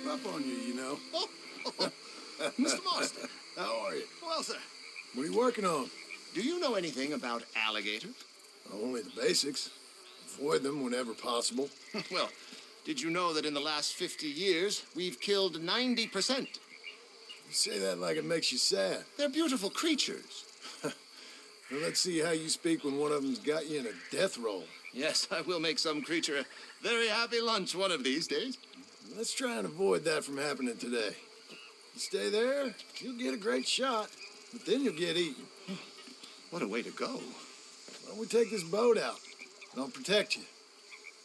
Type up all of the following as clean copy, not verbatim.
up on you, you know. Oh, Mr. Marston. How are you? Well, sir, What are you working on? do you know anything about alligators? Only the basics. Avoid them whenever possible. Well, did you know that in the last 50 years, we've killed 90%? You say that like it makes you sad. They're beautiful creatures. Well, let's see how you speak when one of them's got you in a death roll. Yes, I will make some creature a very happy lunch one of these days. Let's try and avoid that from happening today. You stay there, you'll get a great shot, but then you'll get eaten. What a way to go. Why don't we take this boat out? And I'll protect you.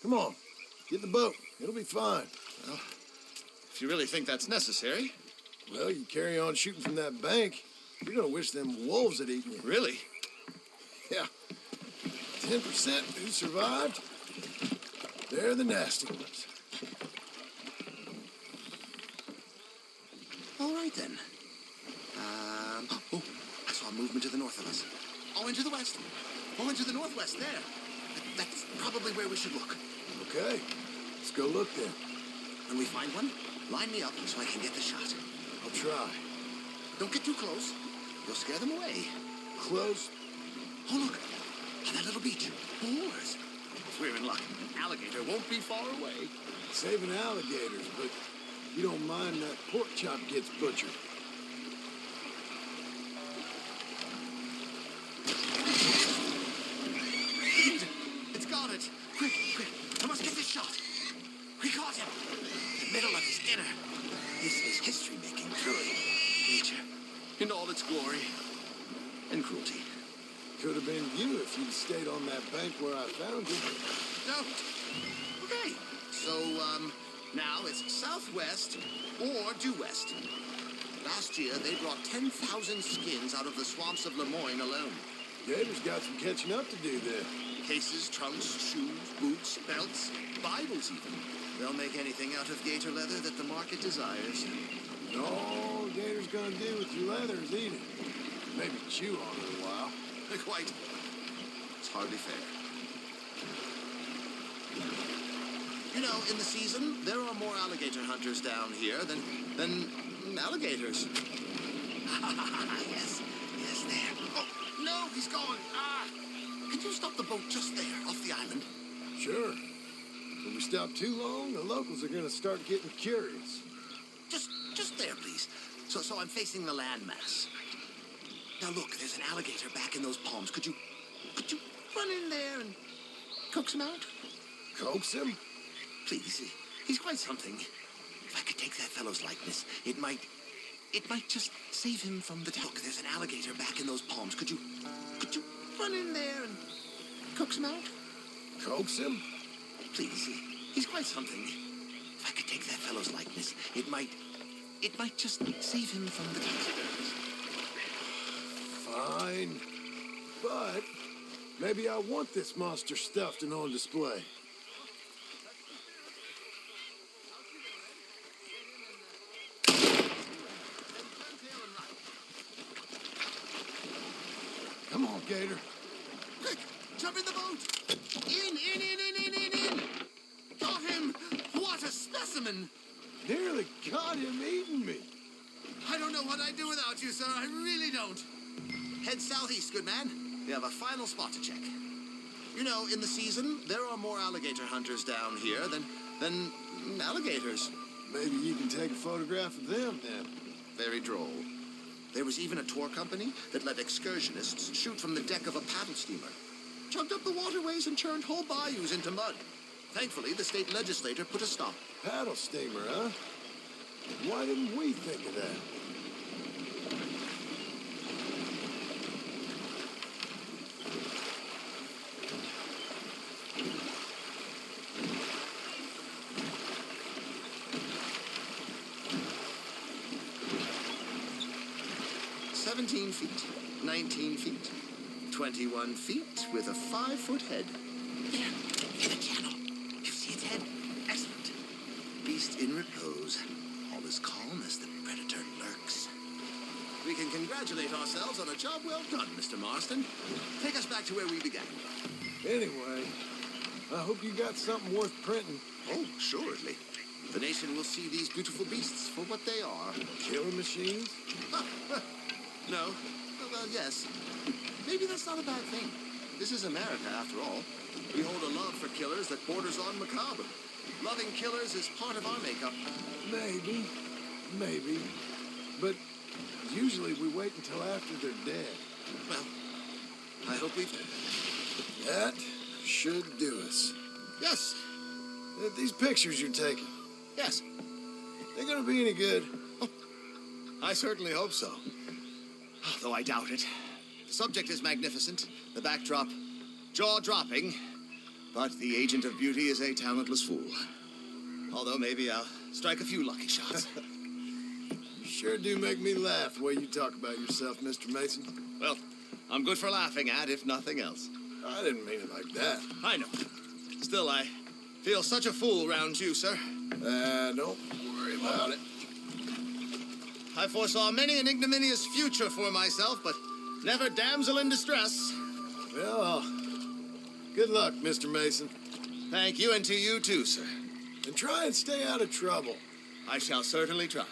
Come on, get the boat. It'll be fine. Well, if you really think that's necessary. Well, you carry on shooting from that bank, you're gonna wish them wolves had eaten you. Really? Yeah. 10% who survived. They're the nasty ones. All right, then. Oh, I saw a movement to the north of us. Oh, into the west. Oh, into the northwest, there. That's probably where we should look. Okay, let's go look then. When we find one, line me up so I can get the shot. I'll try. Don't get too close. You'll scare them away. Close. Oh, look. On that little beach. Moors. If we're in luck, an alligator won't be far away. Saving alligators, but you don't mind that pork chop gets butchered. It's got it. Quick, quick. I must get this shot. We caught him. In the middle of his dinner. This is history-making, truly. Nature, in all its glory and cruelty. Could have been you if you'd stayed on that bank where I found you. No. Okay. So, now it's southwest or due west. Last year, they brought 10,000 skins out of the swamps of Lemoyne alone. Gators got some catching up to do there. Cases, trunks, shoes, boots, belts, Bibles even. They'll make anything out of gator leather that the market desires. And all a gator's gonna do with your leather is eat it. Maybe chew on it a while. Quite. It's hardly fair. You know, in the season, there are more alligator hunters down here than alligators. Yes, there. Oh, no, he's gone. Can you stop the boat just there, off the island? Sure. If we stop too long, the locals are gonna start getting curious. Just there, please. So I'm facing the landmass. Now look, there's an alligator back in those palms. Could you run in there and coax him out? Coax him? Please, he's quite something. If I could take that fellow's likeness, it might just save him from the look. There's an alligator back in those palms. Could you run in there and coax him out? Coax him? Please, he's quite something. If I could take that fellow's likeness, it might just save him from the Fine. But maybe I want this monster stuffed and on display. Come on, Gator. Quick, jump in the boat! In! Got him! What a specimen! Nearly got him eating me. I don't know what I'd do without you, sir. I really don't. Head southeast, good man. We have a final spot to check. You know, in the season, there are more alligator hunters down here than alligators. Maybe you can take a photograph of them then. Very droll. There was even a tour company that let excursionists shoot from the deck of a paddle steamer. Chugged up the waterways and churned whole bayous into mud. Thankfully, the state legislature put a stop. Paddle steamer, huh? Why didn't we think of that? Feet, 19 feet, 21 feet with a 5-foot head. There, in the channel. You see its head? Excellent. Beast in repose, all as calm as the predator lurks. We can congratulate ourselves on a job well done, Mr. Marston. Take us back to where we began. Anyway, I hope you got something worth printing. Oh, assuredly. The nation will see these beautiful beasts for what they are. Killer machines? No. Well, yes. Maybe that's not a bad thing. This is America, after all. We hold a love for killers that borders on macabre. Loving killers is part of our makeup. Maybe. Maybe. But usually we wait until after they're dead. Well, I hope we've... That should do us. Yes. These pictures you're taking, Yes. they're gonna be any good? I certainly hope so. Though I doubt it. The subject is magnificent, the backdrop jaw-dropping, but the agent of beauty is a talentless fool. Although maybe I'll strike a few lucky shots. You sure do make me laugh the way you talk about yourself, Mr. Mason. Well, I'm good for laughing at, if nothing else. I didn't mean it like that. I know. Still, I feel such a fool round you, sir. Don't worry about it. I foresaw many an ignominious future for myself, but never damsel in distress. Well, good luck, Mr. Mason. Thank you, and to you too, sir. And try and stay out of trouble. I shall certainly try.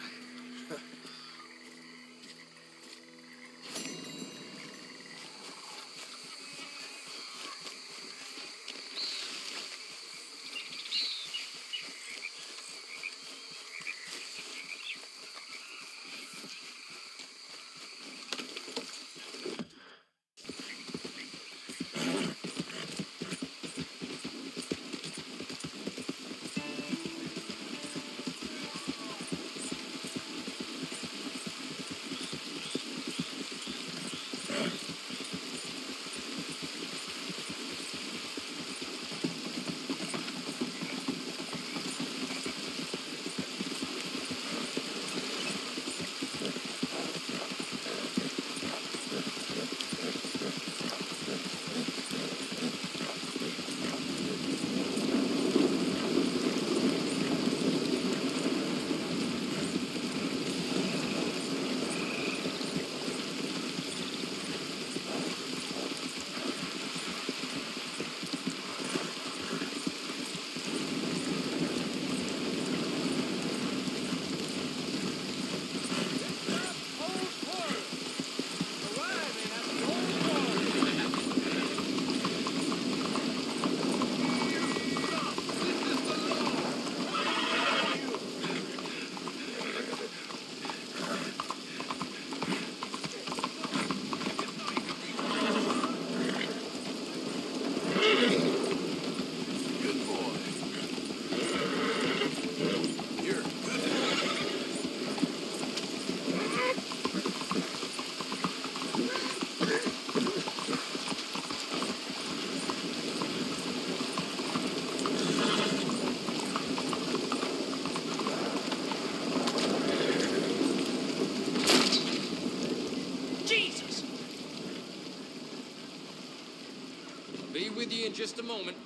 Be with you in just a moment.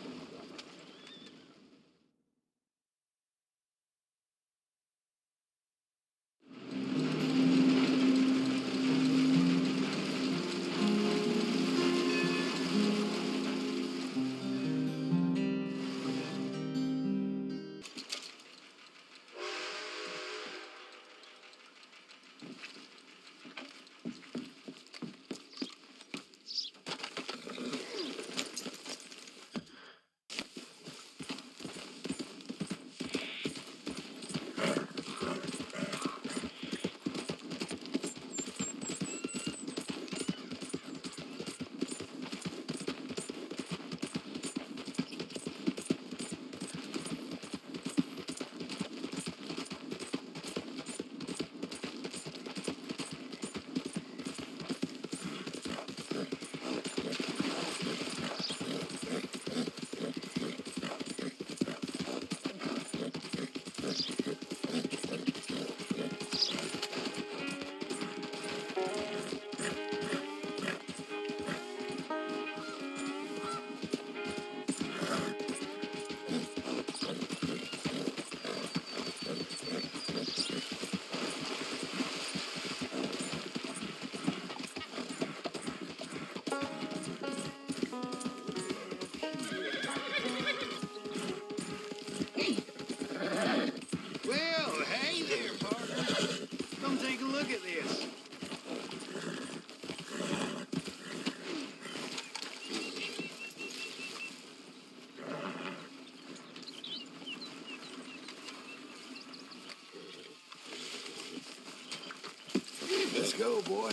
go, boy.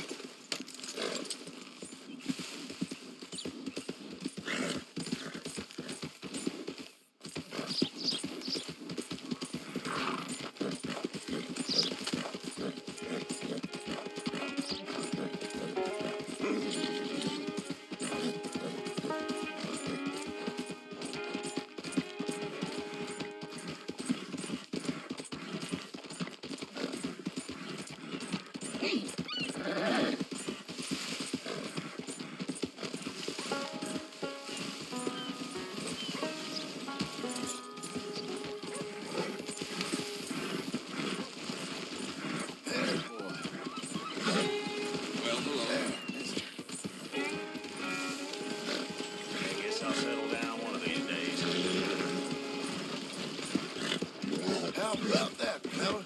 How about that, fella?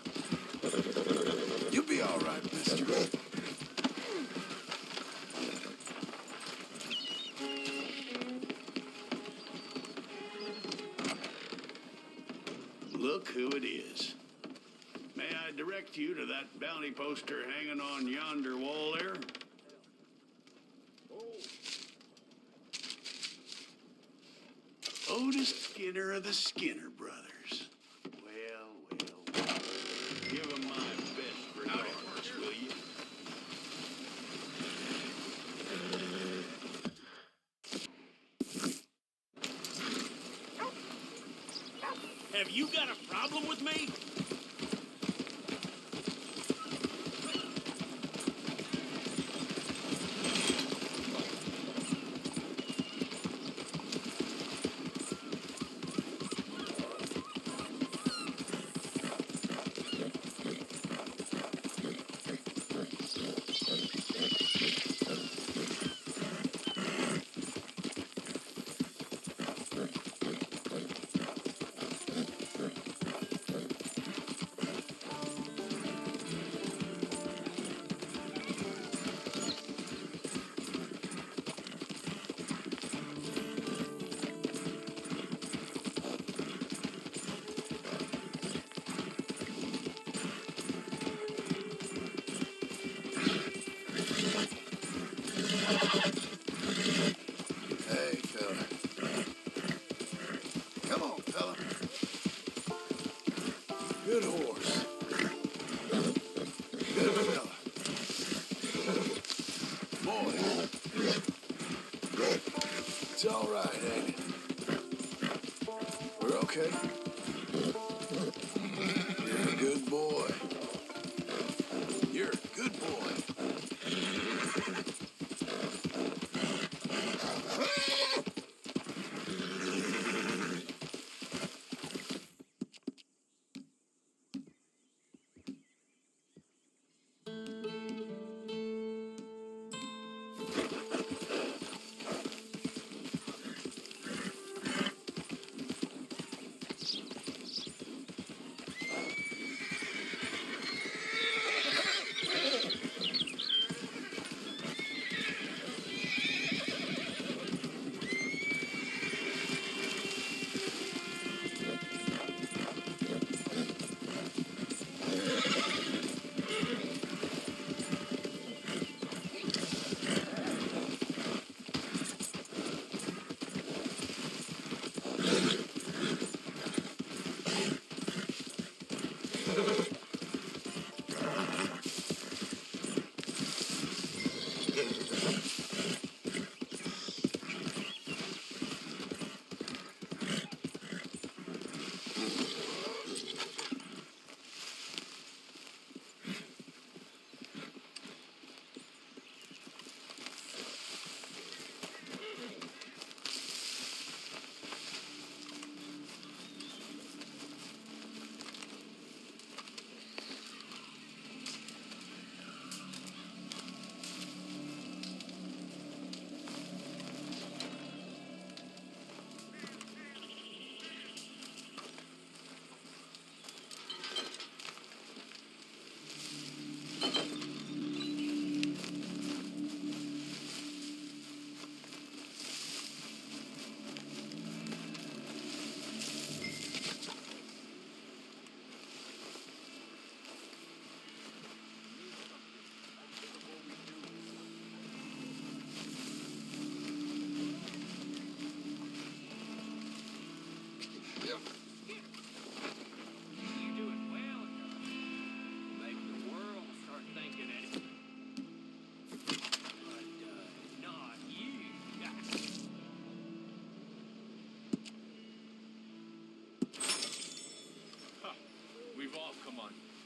You'll be all right, mister. Look who it is. May I direct you to that bounty poster hanging on yonder wall there? Otis Skinner of the Skinner Brothers. Well. Give him my best regards, will you? Have you got a problem with me? Hey, fella. Come on, fella. Good horse. Good fella. Boy. It's all right, ain't it? We're okay. You're a good boy. You're a good boy.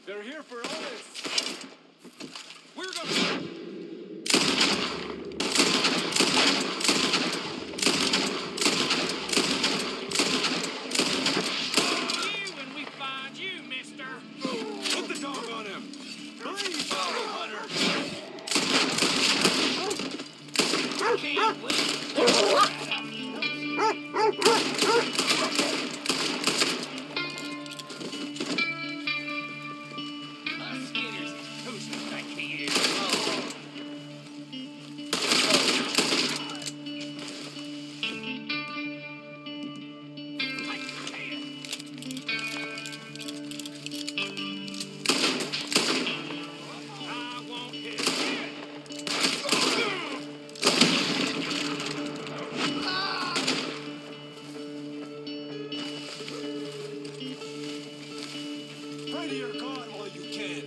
They're here for Otis. We're gonna... You when we find you, mister. Put the dog on him. Please, bounty hunter. Can't wait. My Skinner's as toast as I can. I won't hit. Pray to your God while you can.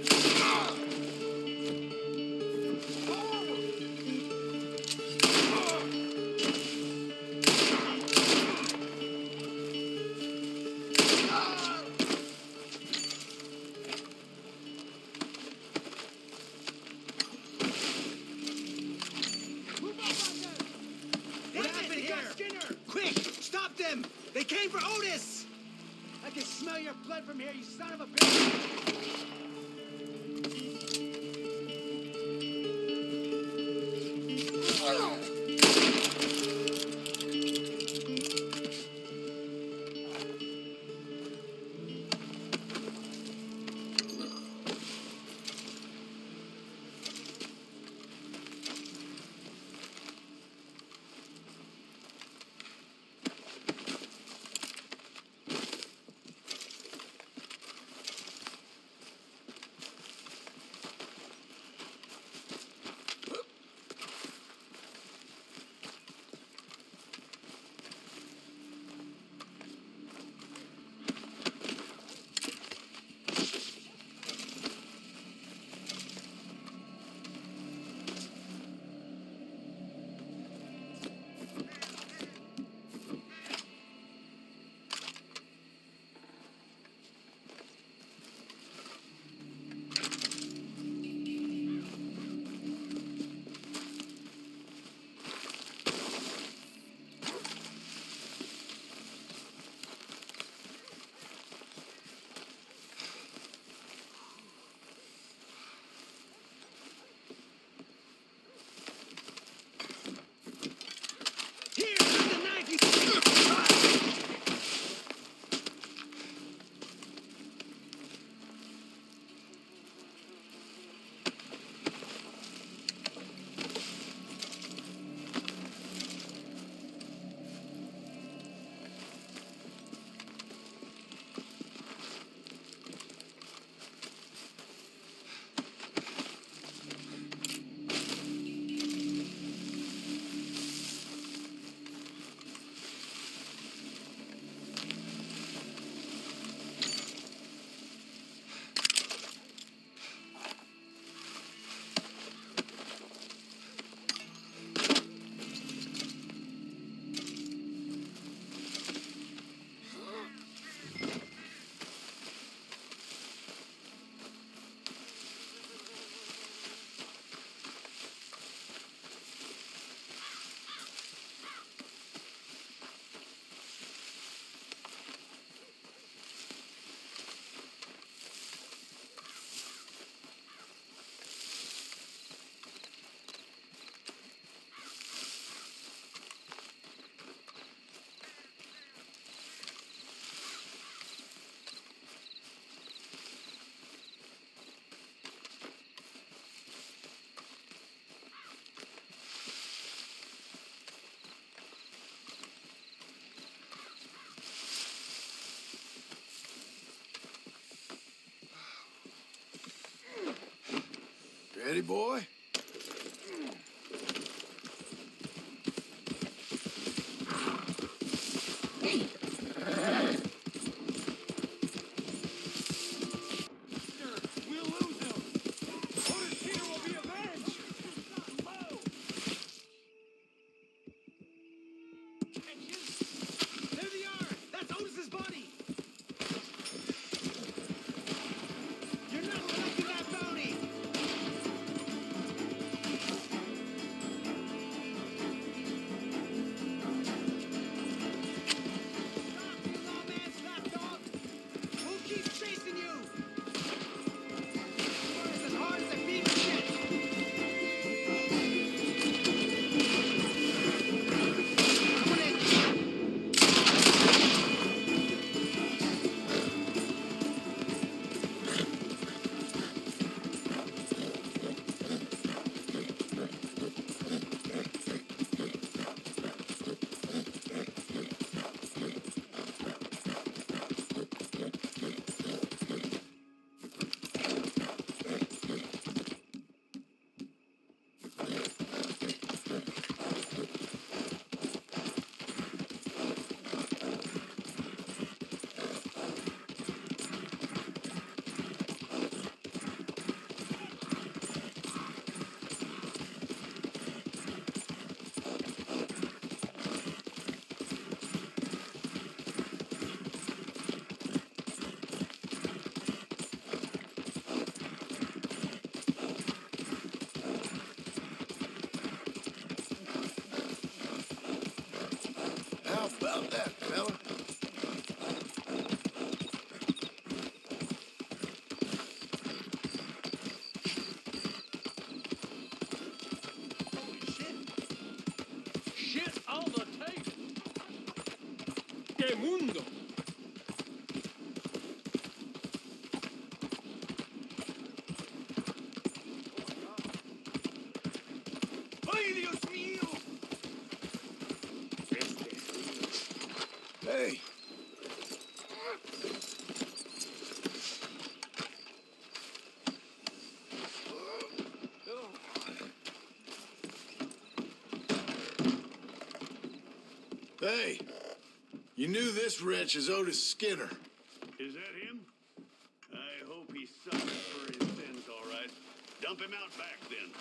What happened here? Skinner! Quick! Stop them! They came for Otis! I can smell your blood from here, you son of a bitch! Here! The knife! You... Ready, boy? We'll lose him. Otis Peter will be avenged. There they are! That's Otis's body! You're este mundo. ¡Ay, Dios mío! Hey. Hey, you knew this wretch is Otis Skinner. Is that him? I hope he suffers for his sins, all right. Dump him out back, then.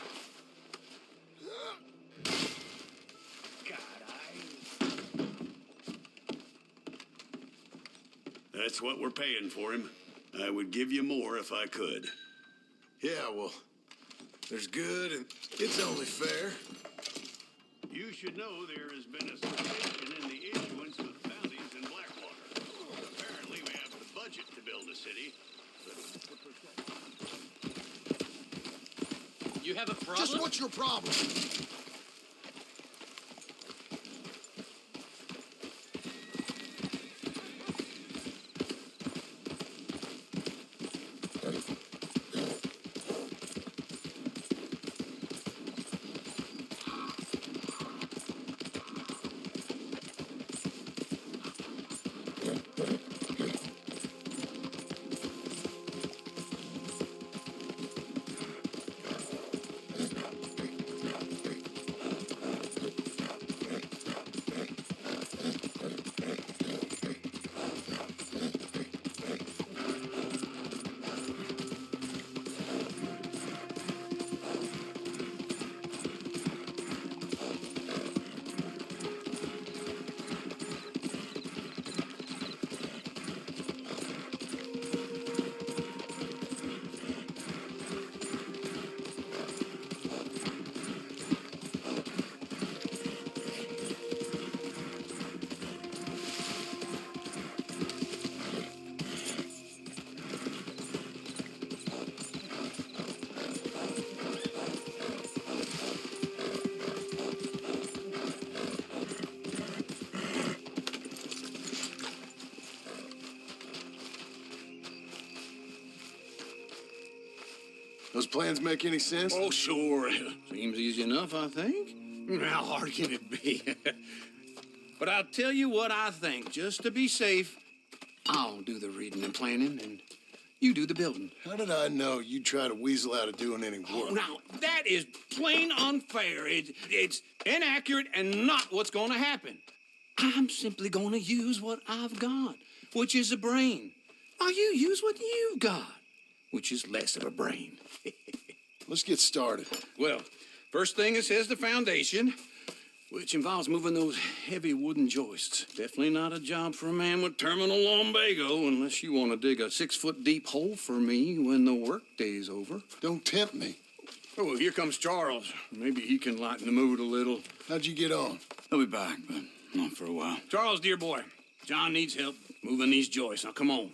That's what we're paying for him. I would give you more if I could. Yeah, well, there's good and it's only fair. You should know there has been a cessation in the issuance of bounties in Blackwater. Apparently, we have the budget to build a city, but You have a problem? Just what's your problem? Those plans make any sense? Oh, sure. Seems easy enough, I think. How hard can it be? But I'll tell you what I think. Just to be safe, I'll do the reading and planning, and you do the building. How did I know you'd try to weasel out of doing any Oh, work? now, that is plain unfair. It's inaccurate and not what's going to happen. I'm simply going to use what I've got, which is a brain. While you use what you've got, which is less of a brain. Let's get started. Well, first thing it says the foundation, which involves moving those heavy wooden joists. Definitely not a job for a man with terminal lumbago unless you want to dig a 6-foot deep hole for me when the workday's over. Don't tempt me. Oh, here comes Charles. Maybe he can lighten the mood a little. How'd you get on? I'll be back, but not for a while. Charles, dear boy, John needs help moving these joists. Now, come on.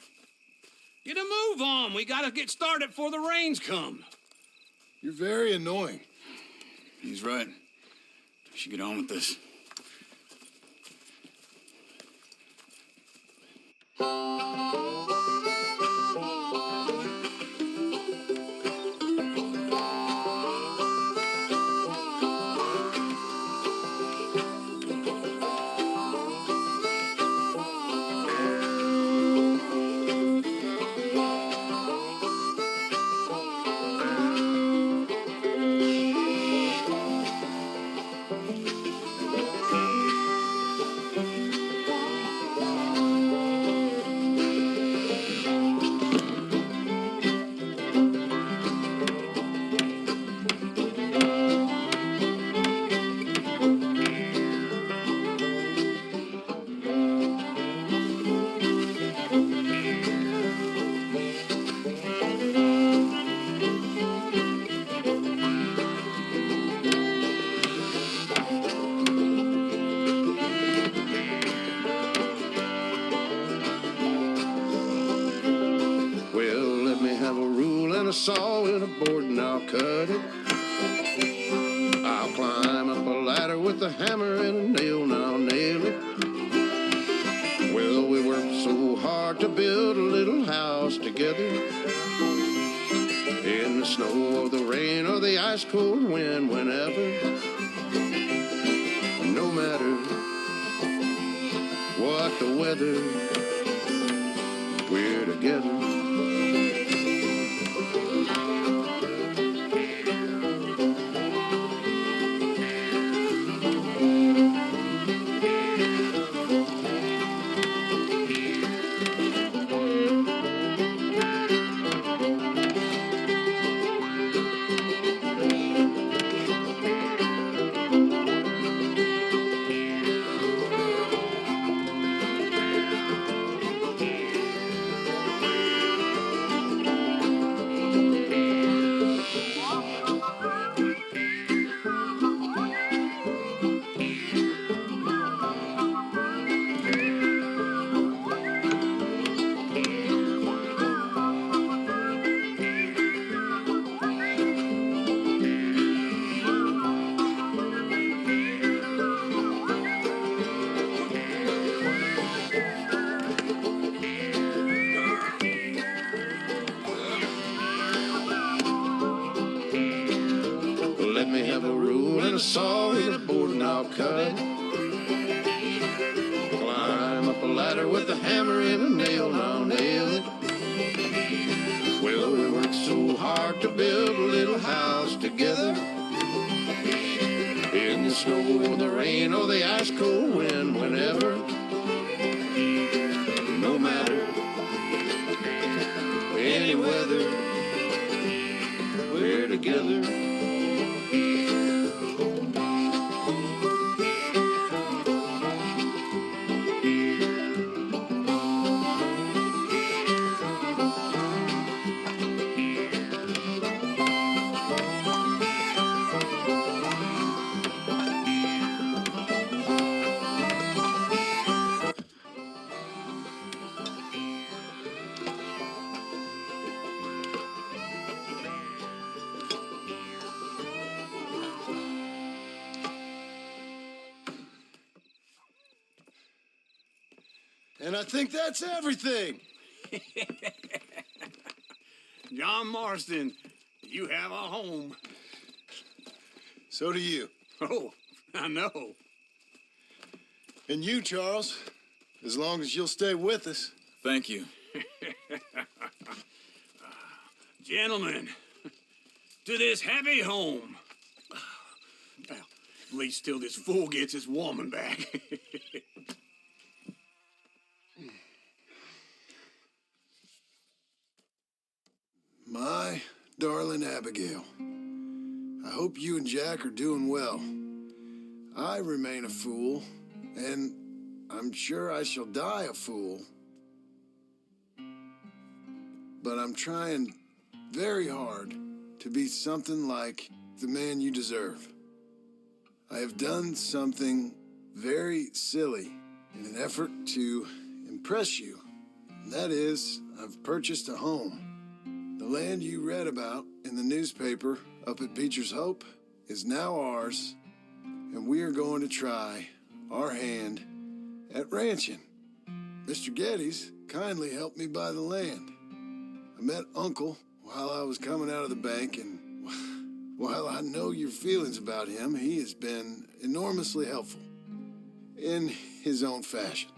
Get a move on. We got to get started before the rains come. You're very annoying. He's right. We should get on with this. A saw and a board and I'll cut it. I'll climb up a ladder with a hammer and a nail and I'll nail it. Well, hard to build a little house together. In the snow or the rain or the ice cold wind, whenever. No matter what the weather, we're together. Let me have a rule and a saw and a board and I'll cut it. Climb up a ladder with a hammer and a nail and I'll nail it. Well, we worked so hard to build a little house together. In the snow or the rain or the ice cold wind, whenever. No matter any weather, we're together. And I think that's everything. John Marston, you have a home. So do you. Oh, I know. And you, Charles, as long as you'll stay with us. Thank you. Gentlemen, to this happy home. Well, at least till this fool gets his woman back. My darling Abigail, I hope you and Jack are doing well. I remain a fool, and I'm sure I shall die a fool. But I'm trying very hard to be something like the man you deserve. I have done something very silly in an effort to impress you. And that is, I've purchased a home. The land you read about in the newspaper up at Beecher's Hope is now ours, and we are going to try our hand at ranching. Mr. Geddes kindly helped me buy the land. I met Uncle while I was coming out of the bank, and while I know your feelings about him, he has been enormously helpful in his own fashion.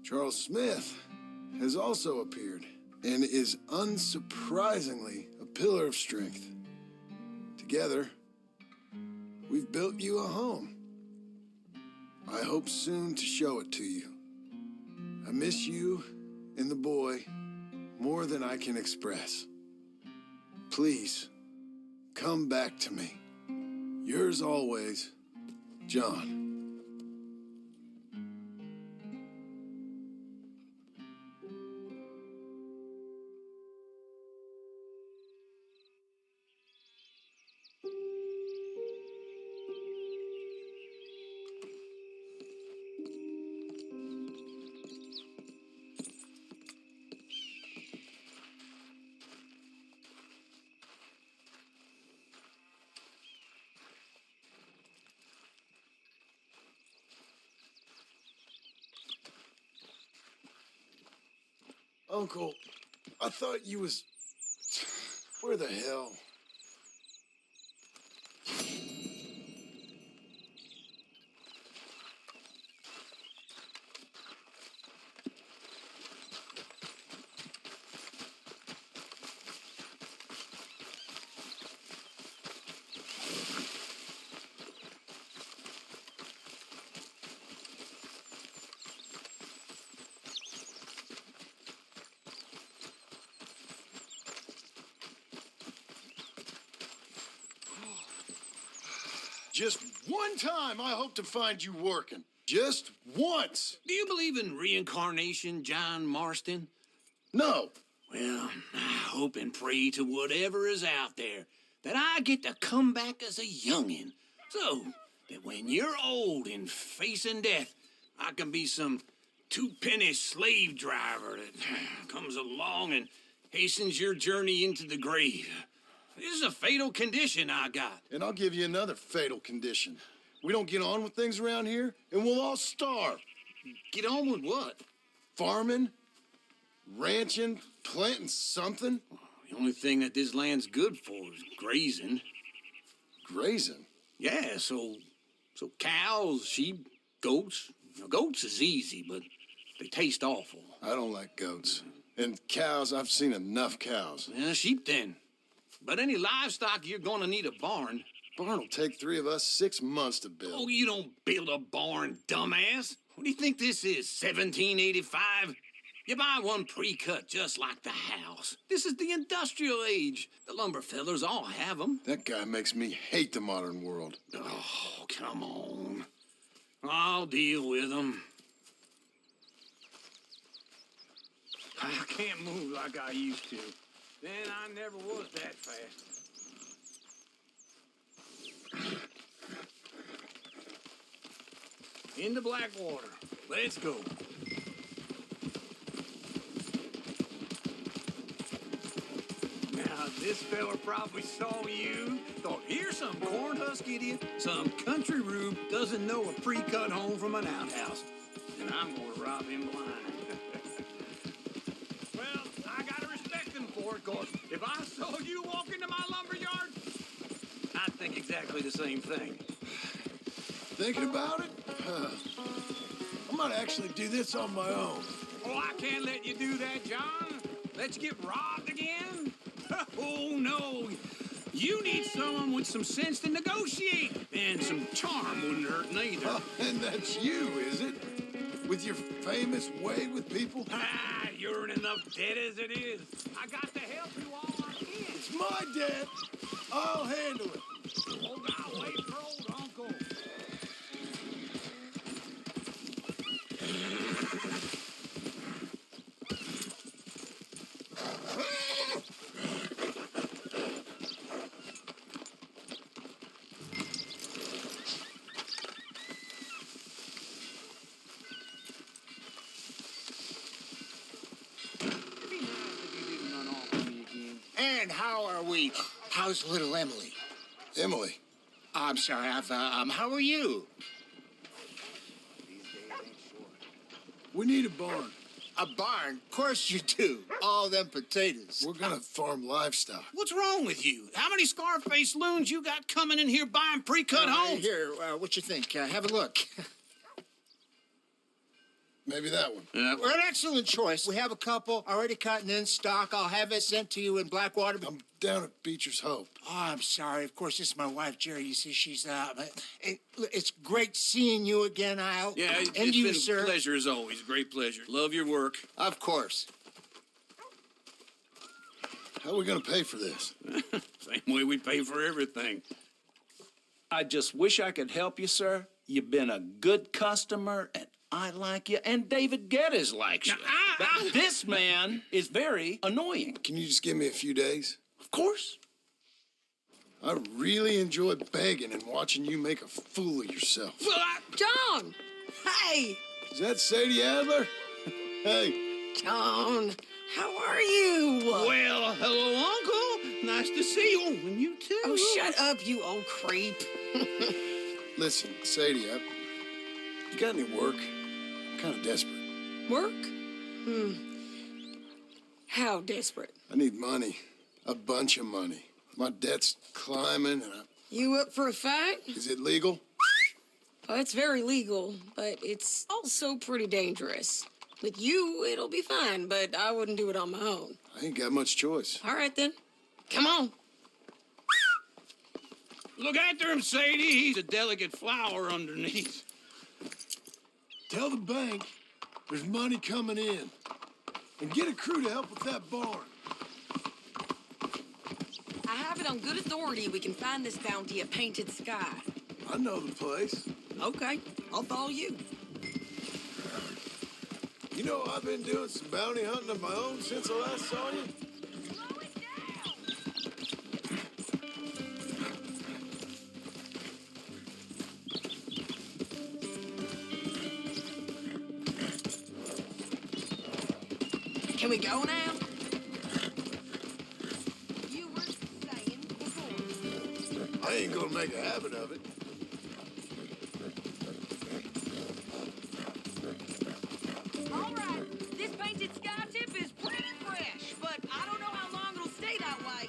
Charles Smith has also appeared and is unsurprisingly a pillar of strength. Together, we've built you a home. I hope soon to show it to you. I miss you and the boy more than I can express. Please, come back to me. Yours always, John. Uncle, I thought you was... Where the hell? Just one time I hope to find you working. Just once. Do you believe in reincarnation, John Marston? No. Well, I hope and pray to whatever is out there that I get to come back as a youngin', so that when you're old and facing death, I can be some two-penny slave driver that comes along and hastens your journey into the grave. This is a fatal condition I got. And I'll give you another fatal condition. We don't get on with things around here, and we'll all starve. Get on with what? Farming, ranching, planting something. The only thing that this land's good for is grazing. Grazing? Yeah, so cows, sheep, goats. Now, goats is easy, but they taste awful. I don't like goats. And cows, I've seen enough cows. Yeah, sheep then. But any livestock, you're gonna need a barn. Barn will take 3 of us 6 months to build. Oh, you don't build a barn, dumbass. What do you think this is, 1785? You buy one pre-cut just like the house. This is the industrial age. The lumber fellers all have them. That guy makes me hate the modern world. Oh, come on. I'll deal with them. I can't move like I used to. Then I never was that fast. Into Blackwater. Let's go. Now, this fella probably saw you, thought, here's some corn husk idiot, some country rube doesn't know a pre-cut home from an outhouse. And I'm gonna rob him blind. Well, I gotta respect him for it, cause if I saw you walk into my lumber yard, I'd think exactly the same thing. Thinking about it? I might actually do this on my own. Oh, I can't let you do that, John. Let you get robbed again? Oh, no. You need someone with some sense to negotiate. And some charm wouldn't hurt neither. Oh, and that's you, is it? With your famous way with people? Ah, you're in enough debt as it is. I got to help you all I can. It's my debt. I'll handle it. Oh, God, wait for old Uncle. And how are we? How's little Emily? Emily. I'm sorry, how are you? We need a barn. A barn? Of course you do. All them potatoes. We're gonna farm livestock. What's wrong with you? How many Scarface loons you got coming in here buying pre-cut homes? Here, what you think? Have a look. Maybe that one. We're an excellent choice. We have a couple already cut and in stock. I'll have it sent to you in Blackwater. I'm down at Beecher's Hope. Oh, I'm sorry. Of course, this is my wife, Jerry. You see, she's it's great seeing you again, Al. Yeah, and it's you, been sir. a pleasure as always. Great pleasure. Love your work. Of course. How are we gonna pay for this? Same way we pay for everything. I just wish I could help you, sir. You've been a good customer, and I like you, and David Geddes likes you. But this man is very annoying. Can you just give me a few days? Of course. I really enjoy begging and watching you make a fool of yourself. Well, John! Hey! Is that Sadie Adler? Hey. John, how are you? well, hello, Uncle. Nice to see you. And you too. Oh, shut up, you old creep. Listen, Sadie, you got any work? I'm kind of desperate. Work? How desperate? I need money. A bunch of money. My debt's climbing and You up for a fight? Is it legal? Oh, it's very legal, but it's also pretty dangerous. With you, it'll be fine, but I wouldn't do it on my own. I ain't got much choice. All right, then. Come on. Look after him, Sadie. He's a delicate flower underneath. Tell the bank there's money coming in. And get a crew to help with that barn. I have it on good authority we can find this bounty at Painted Sky. I know the place. Okay, I'll follow you. You know, I've been doing some bounty hunting of my own since I last saw you. Can we go now? You were saying before. I ain't gonna make a habit of it. All right, this Painted Sky tip is pretty fresh, but I don't know how long it'll stay that way.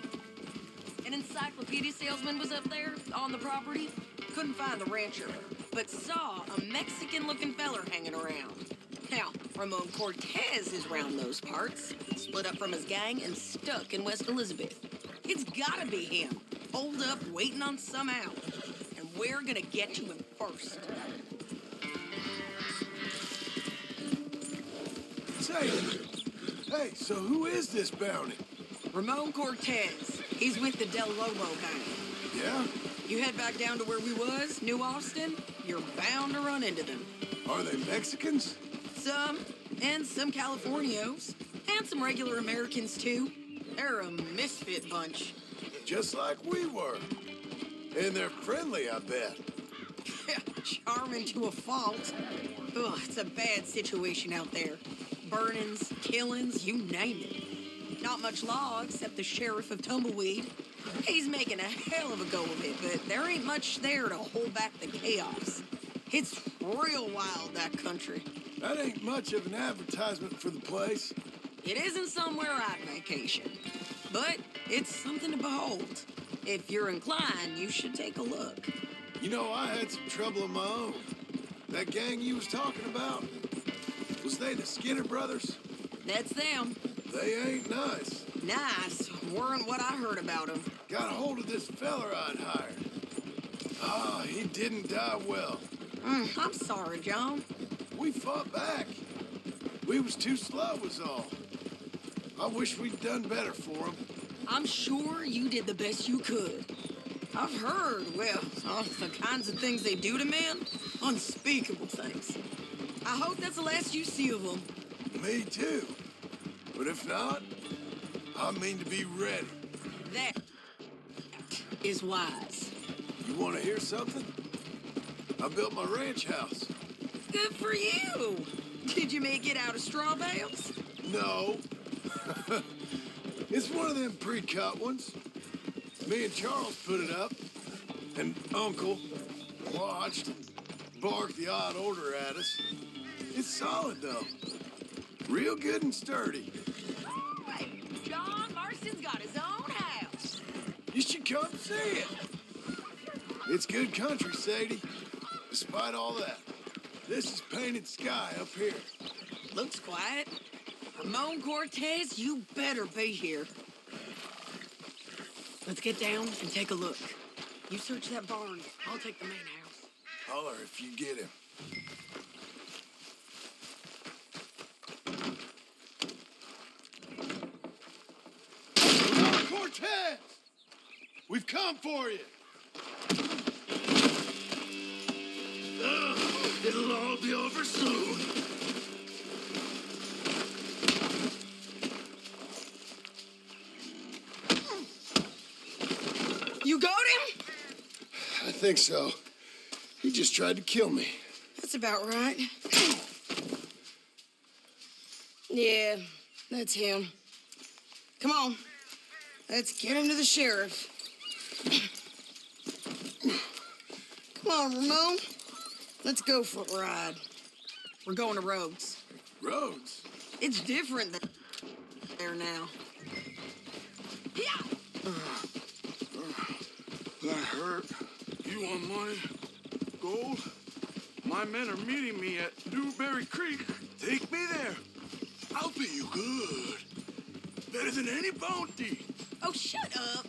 An encyclopedia salesman was up there on the property. Couldn't find the rancher, but saw a Mexican-looking feller hanging around. Now, Ramon Cortez is round those parts, split up from his gang and stuck in West Elizabeth. It's gotta be him, holed up waiting on some out. And we're gonna get to him first. Say, hey, so who is this bounty? Ramon Cortez. He's with the Del Lobo gang. Yeah? You head back down to where we was, New Austin, you're bound to run into them. Are they Mexicans? Some, and some Californios, and some regular Americans too. They're a misfit bunch. Just like we were. And they're friendly, I bet. Charming to a fault. Ugh, it's a bad situation out there. Burnings, killings, you name it. Not much law except the sheriff of Tumbleweed. He's making a hell of a go of it, but there ain't much there to hold back the chaos. It's real wild, that country. That ain't much of an advertisement for the place. It isn't somewhere I'd vacation, but it's something to behold. If you're inclined, you should take a look. You know, I had some trouble of my own. That gang you was talking about, was they the Skinner brothers? That's them. They ain't nice. Nice. Weren't what I heard about them. Got a hold of this feller I'd hired. Ah, he didn't die well. I'm sorry, John. We fought back. We was too slow was all. I wish we'd done better for him. I'm sure you did the best you could. I've heard, well, the kinds of things they do to men. Unspeakable things. I hope that's the last you see of them. Me too. But if not, I mean to be ready. That is wise. You want to hear something? I built my ranch house. Good for you. Did you make it out of straw bales? No. It's one of them pre-cut ones. Me and Charles put it up, and Uncle watched and barked the odd order at us. It's solid, though. Real good and sturdy. Hey, John Marston's got his own house. You should come see it. It's good country, Sadie. Despite all that, this is Painted Sky up here. Looks quiet. Ramon Cortez, you better be here. Let's get down and take a look. You search that barn. I'll take the main house. Holler if you get him. Cortez! We've come for you. It'll all be over soon. You got him? I think so. He just tried to kill me. That's about right. Yeah, that's him. Come on. Let's get him to the sheriff. Come on, Ramon. Let's go for a ride. We're going to Rhodes. Rhodes? It's different than... there now. Yeah! That hurt. You want money? Gold? My men are meeting me at Newberry Creek. Take me there. I'll pay you good. Better than any bounty. Oh, shut up.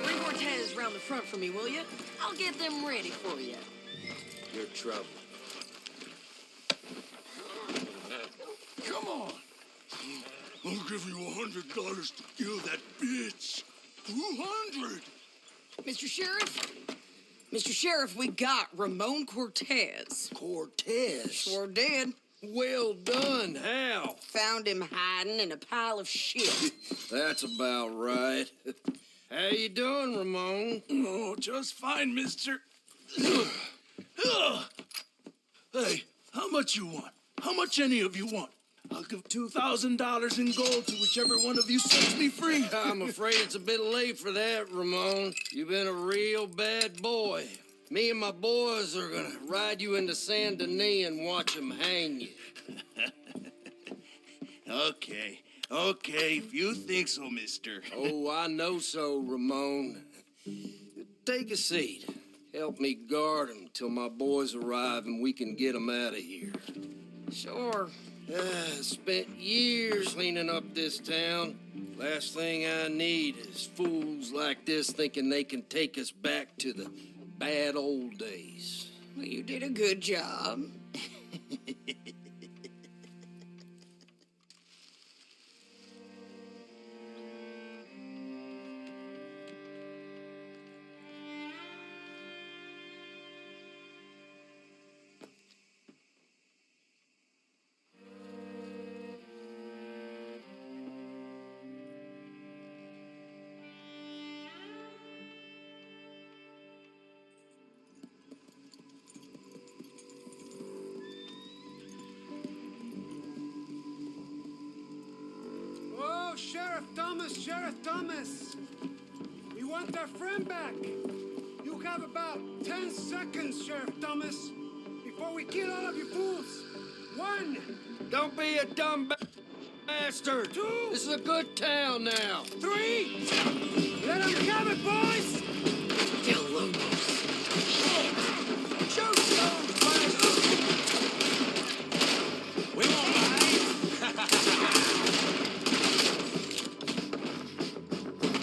Bring Cortez round the front for me, will you? I'll get them ready for you. You're trouble. Come on. I'll give you $100 to kill that bitch. 200. Mr. Sheriff? Mr. Sheriff, we got Ramon Cortez. Cortez? Sure did. Well done. How? Found him hiding in a pile of shit. That's about right. How you doing, Ramon? Oh, just fine, mister. Hey, how much you want? How much any of you want? I'll give $2,000 in gold to whichever one of you sets me free. I'm afraid it's a bit late for that, Ramon. You've been a real bad boy. Me and my boys are gonna ride you into Saint Denis and watch them hang you. Okay, if you think so, mister. Oh, I know so, Ramon. Take a seat. Help me guard them till my boys arrive and we can get them out of here. Sure. Spent years cleaning up this town. Last thing I need is fools like this thinking they can take us back to the bad old days. Well, you did a good job. Oh, Sheriff Thomas. We want our friend back. You have about 10 seconds, Sheriff Thomas, before we kill all of you fools. 1. Don't be a dumb bastard. 2. This is a good town now. 3. Let them have it, boys. Del Lobos. Shoot those bastards! We won't mind.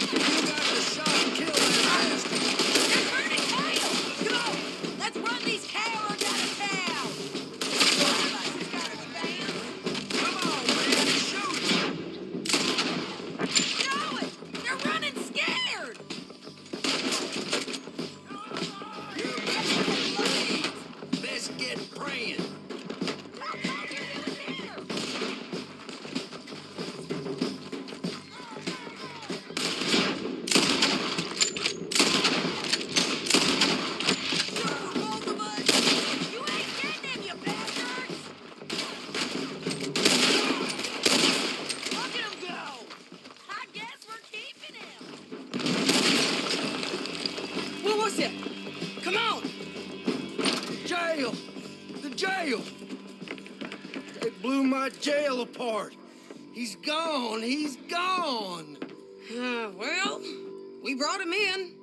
You got to shot and kill that bastard. They're burning cattle! Come on! Let's run these cowards out of town! Somebody's got a band. Come on, man, shoot! Do it! They're running scared! Let's get praying. Both of us! You ain't getting him, you bastards! Look at him go! I guess we're keeping him! What was it? Come on! Jail! The jail! They blew my jail apart. He's gone. He's gone. Well, we brought him in.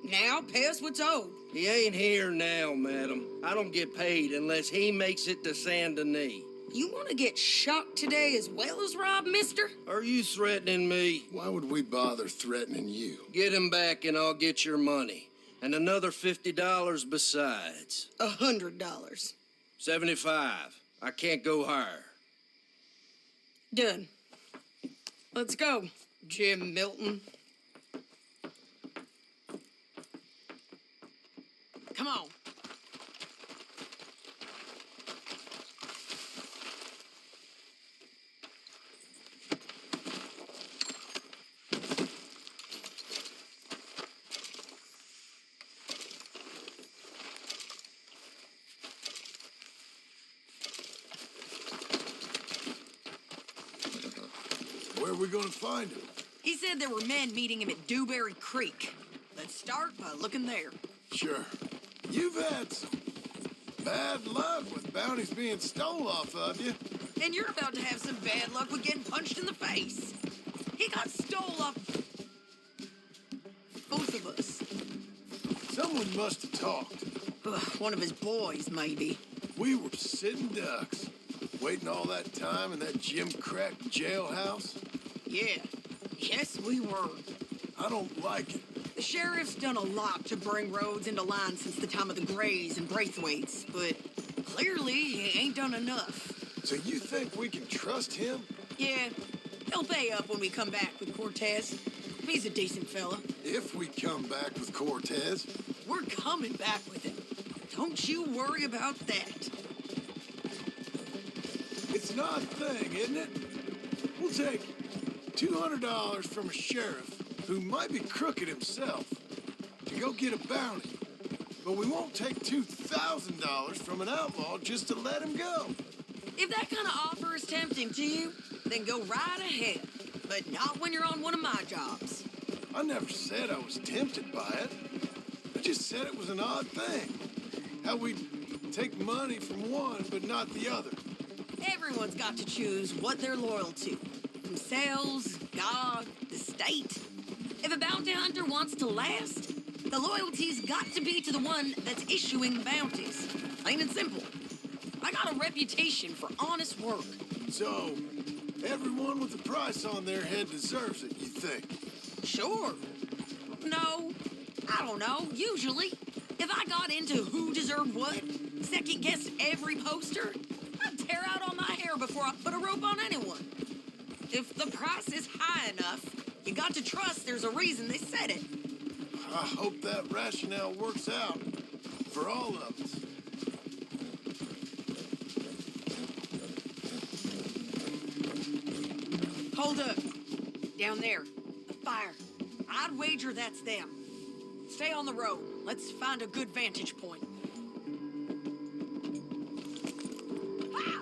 Now pay us what's owed. He ain't here now, madam. I don't get paid unless he makes it to Saint Denis. You want to get shot today as well as Rob, mister? Are you threatening me? Why would we bother threatening you? Get him back and I'll get your money. And another $50 besides. $100. 75. I can't go higher. Done. Let's go, Jim Milton. Come on. Where are we gonna find him? He said there were men meeting him at Dewberry Creek. Let's start by looking there. Sure. You've had some bad luck with bounties being stole off of you. And you're about to have some bad luck with getting punched in the face. He got stole off both of us. Someone must have talked. Ugh, one of his boys, maybe. We were sitting ducks, waiting all that time in that gim-crack jailhouse. Yeah. Yes, we were. I don't like it. The sheriff's done a lot to bring roads into line since the time of the Grays and Braithwaites, but clearly he ain't done enough. So you think we can trust him? Yeah, he'll pay up when we come back with Cortez. He's a decent fella. If we come back with Cortez. We're coming back with him. Don't you worry about that. It's an odd thing, isn't it? We'll take $200 from a sheriff who might be crooked himself to go get a bounty. But we won't take $2,000 from an outlaw just to let him go. If that kind of offer is tempting to you, then go right ahead. But not when you're on one of my jobs. I never said I was tempted by it. I just said it was an odd thing. How we take money from one but not the other. Everyone's got to choose what they're loyal to. Themselves, God, the state. If a bounty hunter wants to last, the loyalty's got to be to the one that's issuing the bounties. Plain and simple. I got a reputation for honest work. So, everyone with a price on their head deserves it, you think? Sure. No, I don't know. Usually, if I got into who deserved what, second-guessed every poster, I'd tear out all my hair before I put a rope on anyone. If the price is high enough, you got to trust there's a reason they said it. I hope that rationale works out for all of us. Hold up. Down there. The fire. I'd wager that's them. Stay on the road. Let's find a good vantage point. Ah!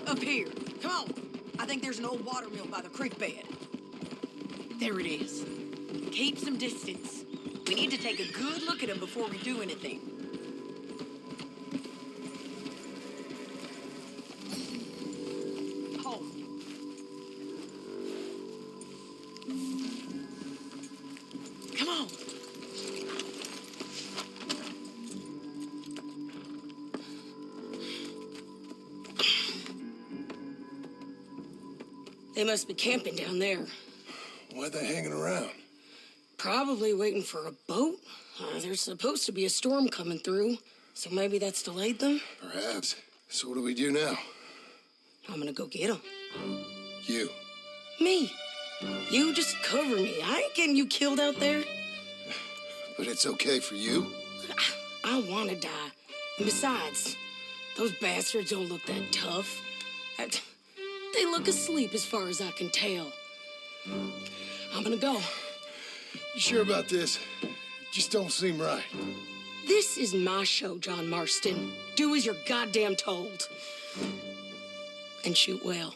Up here. Come on. I think there's an old water mill by the creek bed. There it is. Keep some distance. We need to take a good look at him before we do anything. Hold. Come on. They must be camping down there. Why are they hanging around? Probably waiting for a boat. There's supposed to be a storm coming through, so maybe that's delayed them. Perhaps. So what do we do now? I'm gonna go get them. You. Me. You just cover me. I ain't getting you killed out there. But it's okay for you? I want to die. And besides, those bastards don't look that tough. They look asleep as far as I can tell. I'm gonna go. You sure about this? Just don't seem right. This is my show, John Marston. Do as you're goddamn told. And shoot well.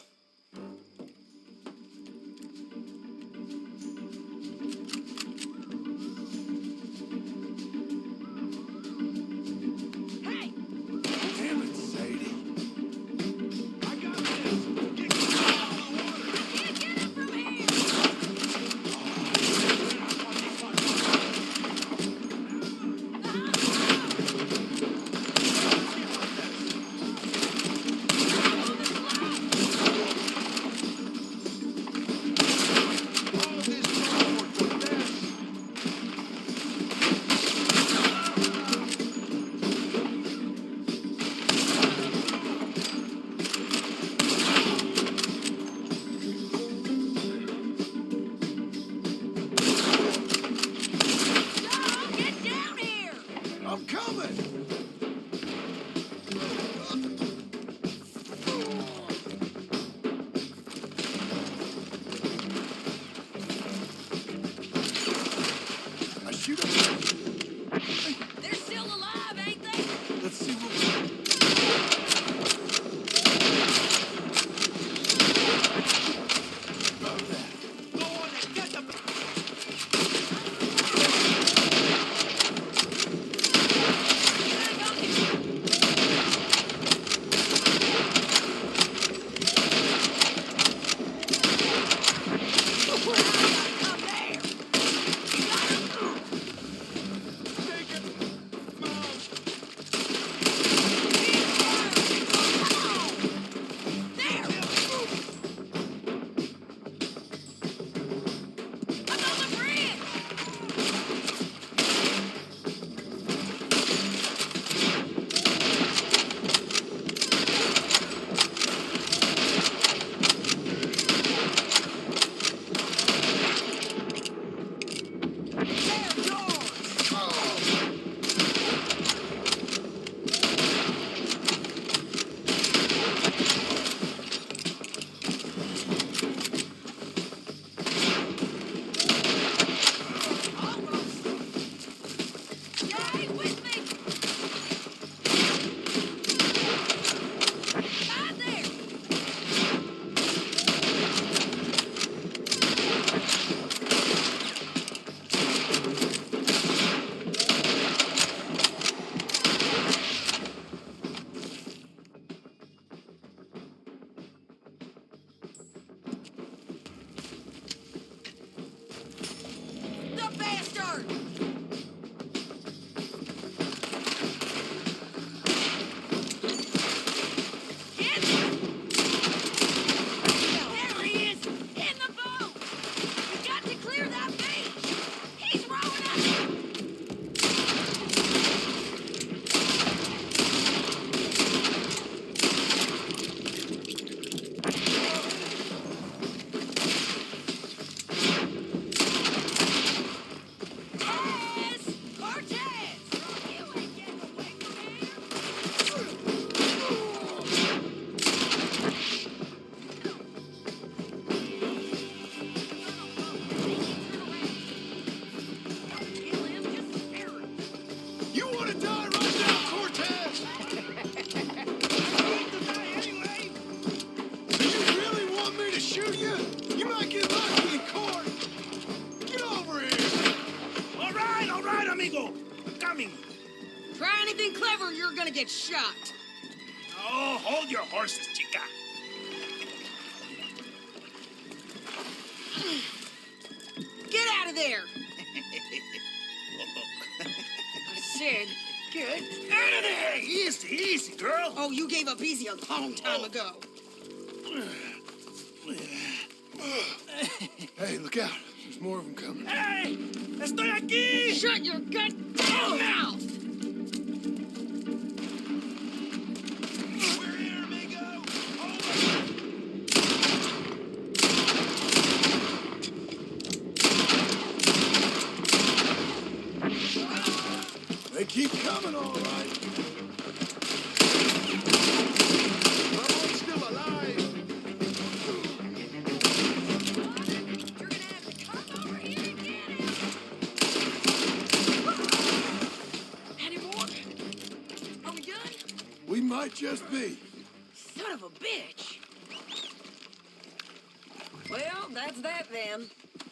Hey! Damn it, Sadie. I got this. Get out of the water. Get him from here! hard! Hit! There he is! In the boat! We got to clear that beach! He's rowing us! Cortez! You ain't getting away from Kill him, just spare him. You want to die right now, Cortez? Do you really want me to shoot you? You might get lucky in court. Get over here. All right, amigo. I'm coming. Try anything clever, you're gonna get shot. Oh, hold your horses, chica. Get out of there! I said, get out of there! Easy, easy, girl. Oh, you gave up easy a long time ago. Hey, look out. There's more of them coming. Hey, estoy aquí. Shut your goddamn mouth! We're here, amigo. They keep coming, all right. Someone's still alive. You're gonna have to come over here and get him! Any more? Are we done? We might just be. Son of a bitch! Well, that's that then.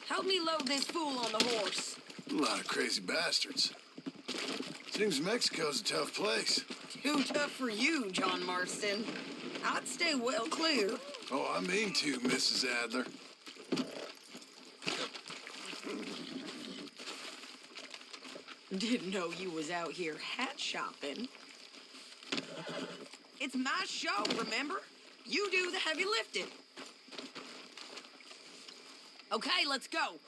Help me load this fool on the horse. A lot of crazy bastards. Seems Mexico's a tough place. Too tough for you, John Marston. I'd stay well clear. Oh, I mean to, Mrs. Adler. Didn't know you was out here hat shopping. It's my show, remember? You do the heavy lifting. Okay, let's go.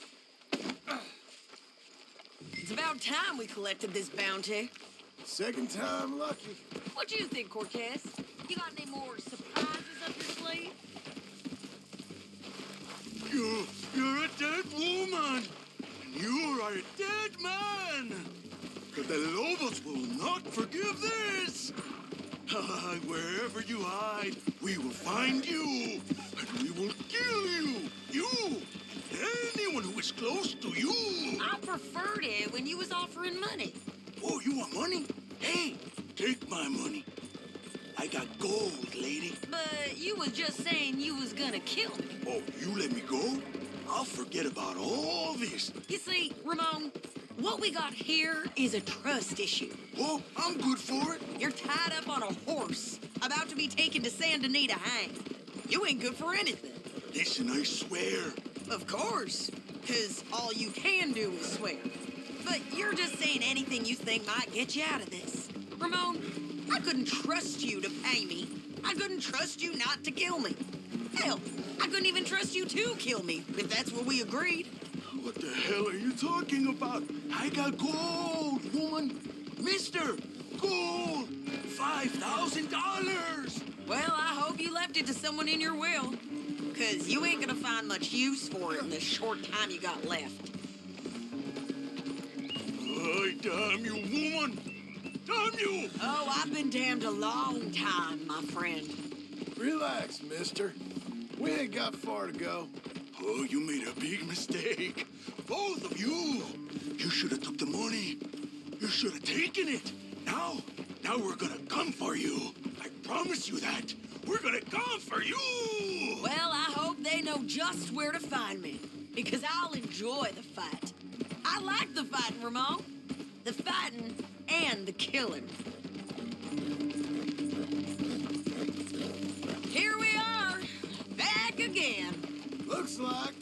It's about time we collected this bounty. Second time lucky. What do you think, Cortez? You got any more surprises up your sleeve? You're a dead woman. And you are a dead man. But the Lobos will not forgive this. Wherever you hide, we will find you. And we will kill you. You. Anyone who is close to you. I preferred it when you was offering money. Oh, you want money? Hey, take my money. I got gold, lady. But you was just saying you was gonna kill me. Oh, you let me go? I'll forget about all this. You see, Ramon, what we got here is a trust issue. Oh, I'm good for it. You're tied up on a horse, about to be taken to Santa Anita hang. You ain't good for anything. Listen, I swear. Of course, because all you can do is swear. But you're just saying anything you think might get you out of this. Ramon, I couldn't trust you to pay me. I couldn't trust you not to kill me. Hell, I couldn't even trust you to kill me, if that's what we agreed. What the hell are you talking about? I got gold, woman. Mister, gold. $5,000. Well, I hope you left it to someone in your will. Because you ain't gonna find much use for it in the short time you got left. I damn you, woman. Damn you. Oh, I've been damned a long time, my friend. Relax, mister. We ain't got far to go. Oh, you made a big mistake. Both of you. You should have took the money. You should have taken it. Now we're gonna come for you. I promise you that. We're gonna come for you. Well, I hope they know just where to find me. Because I'll enjoy the fight. I like the fighting, Ramon. The fighting and the killing. Here we are. Back again. Looks like.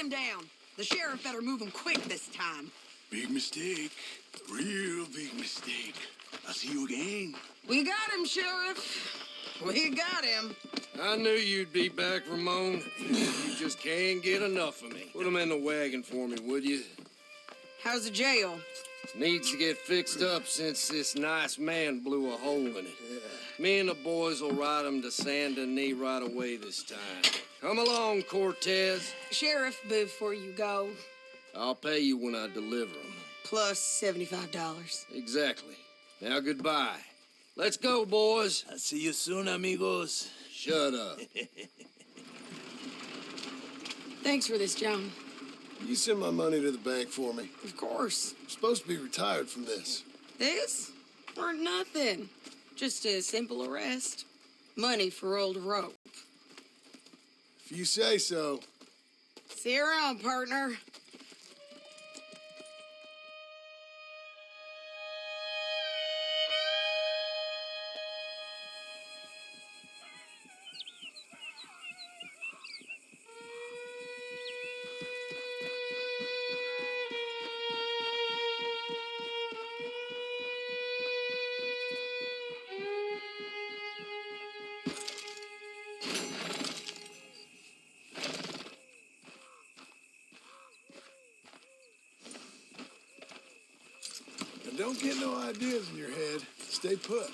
man down. The sheriff better move him quick this time. Big mistake. Real big mistake. I'll see you again. We got him, Sheriff. We got him. I knew you'd be back, Ramon. You just can't get enough of me. Put him in the wagon for me, would you? How's the jail? Needs to get fixed up since this nice man blew a hole in it. Me and the boys will ride him to Saint Denis right away this time. Come along, Cortez. Sheriff, before you go, I'll pay you when I deliver him. plus $75. Exactly. Now, goodbye. Let's go, boys. I'll see you soon, amigos. Shut up. Thanks for this, John. You send my money to the bank for me. Of course. I'm supposed to be retired from this. This? Or nothing. Just a simple arrest. Money for old rope. If you say so. See you around, partner. Now don't get no ideas in your head. Stay put.